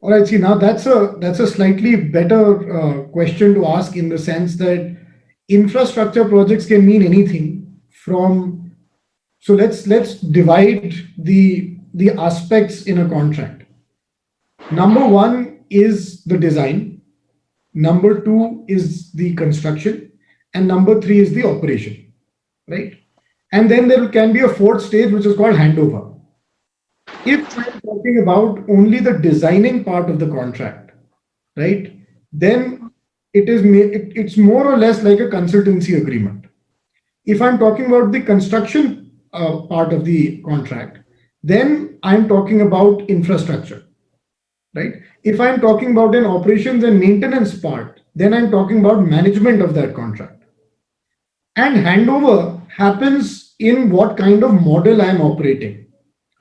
All right, see, now that's a slightly better question to ask, in the sense that infrastructure projects can mean anything from. So let's divide the aspects in a contract. Number one is the design, number two is the construction, and number three is the operation, right? And then there can be a fourth stage, which is called handover. If I'm talking about only the designing part of the contract, right, then it's more or less like a consultancy agreement. If I'm talking about the construction part of the contract, then I'm talking about infrastructure, right? If I'm talking about an operations and maintenance part, then I'm talking about management of that contract. And handover happens in what kind of model I'm operating,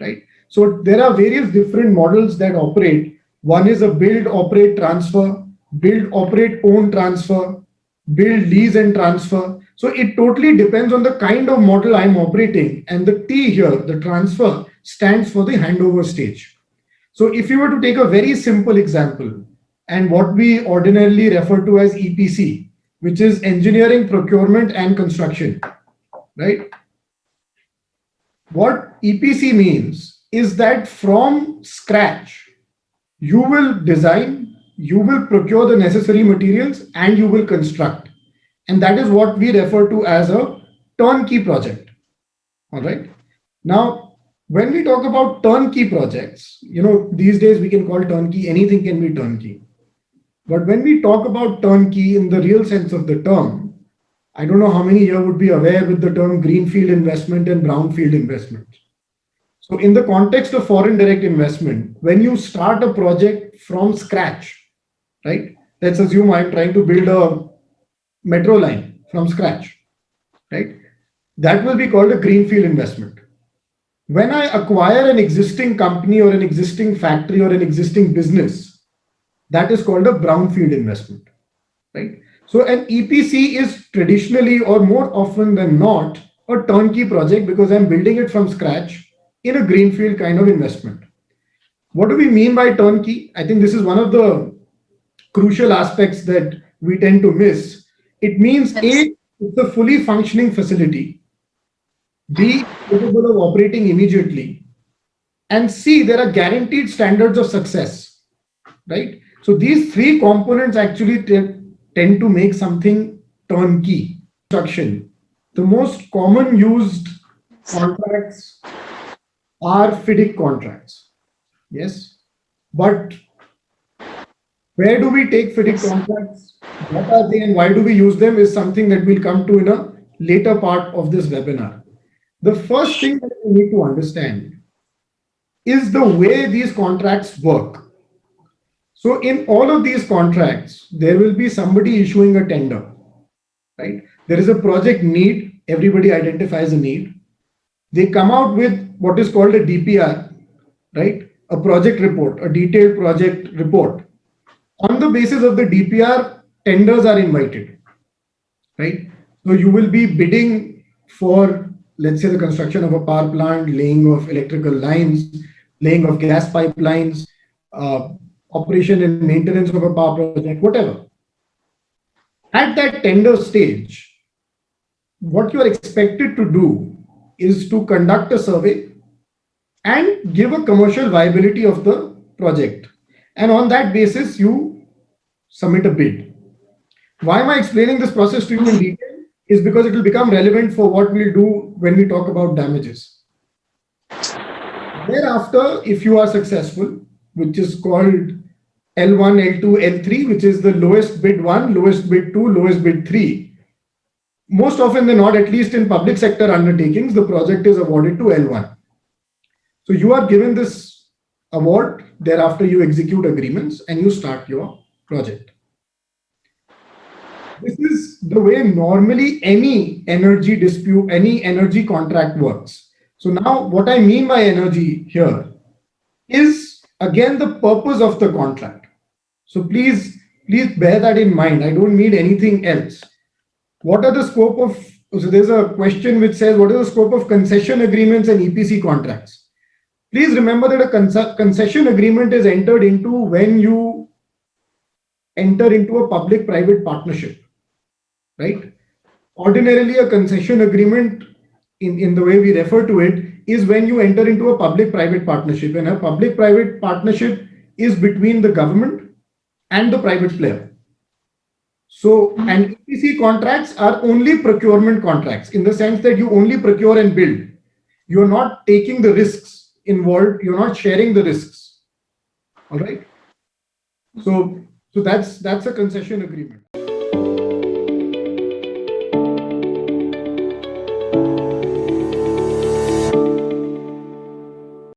right? So there are various different models that operate. One is a build, operate, transfer, build, operate, own, transfer, build, lease, and transfer. So it totally depends on the kind of model I'm operating. And the T here, the transfer, stands for the handover stage. So if you were to take a very simple example, and what we ordinarily refer to as EPC, which is engineering, procurement, and construction, right? What EPC means is that from scratch, you will design, you will procure the necessary materials, and you will construct. And that is what we refer to as a turnkey project. All right. Now, when we talk about turnkey projects, these days we can call turnkey, anything can be turnkey. But when we talk about turnkey in the real sense of the term, I don't know how many here would be aware with the term greenfield investment and brownfield investment. So in the context of foreign direct investment, when you start a project from scratch, right? Let's assume I'm trying to build a metro line from scratch, right? That will be called a greenfield investment. When I acquire an existing company or an existing factory or an existing business, that is called a brownfield investment, right? So an EPC is traditionally, or more often than not, a turnkey project, because I'm building it from scratch in a greenfield kind of investment. What do we mean by turnkey? I think this is one of the crucial aspects that we tend to miss. It means A, it's a fully functioning facility, B, capable of operating immediately, and C, there are guaranteed standards of success, right? So these three components actually tend to make something turnkey. Construction. The most common used contracts are FIDIC contracts. Yes. But where do we take FIDIC contracts? What are they and why do we use them is something that we'll come to in a later part of this webinar. The first thing that we need to understand is the way these contracts work. So in all of these contracts, there will be somebody issuing a tender, right? There is a project need. Everybody identifies a need. They come out with what is called a DPR, right? A project report, a detailed project report. On the basis of the DPR, tenders are invited, right? So you will be bidding for, let's say, the construction of a power plant, laying of electrical lines, laying of gas pipelines, operation and maintenance of a power project, whatever. At that tender stage, what you are expected to do is to conduct a survey and give a commercial viability of the project. And on that basis, you submit a bid. Why am I explaining this process to you in detail? Is because it will become relevant for what we'll do when we talk about damages. Thereafter, if you are successful, which is called L1, L2, L3, which is the lowest bid 1, lowest bid 2, lowest bid 3. Most often than not, at least in public sector undertakings, the project is awarded to L1. So you are given this award, thereafter you execute agreements and you start your project. This is the way normally any energy dispute, any energy contract works. So now what I mean by energy here is again the purpose of the contract. So please bear that in mind. I don't mean anything else. What are the scope of, so there's a question which says, what is the scope of concession agreements and EPC contracts? Please remember that a concession agreement is entered into when you enter into a public private partnership, right? Ordinarily, a concession agreement, in the way we refer to it, is when you enter into a public private partnership, and a public private partnership is between the government and the private player. So, and EPC contracts are only procurement contracts in the sense that you only procure and build. You're not taking the risks involved, you're not sharing the risks. All right. So that's a concession agreement.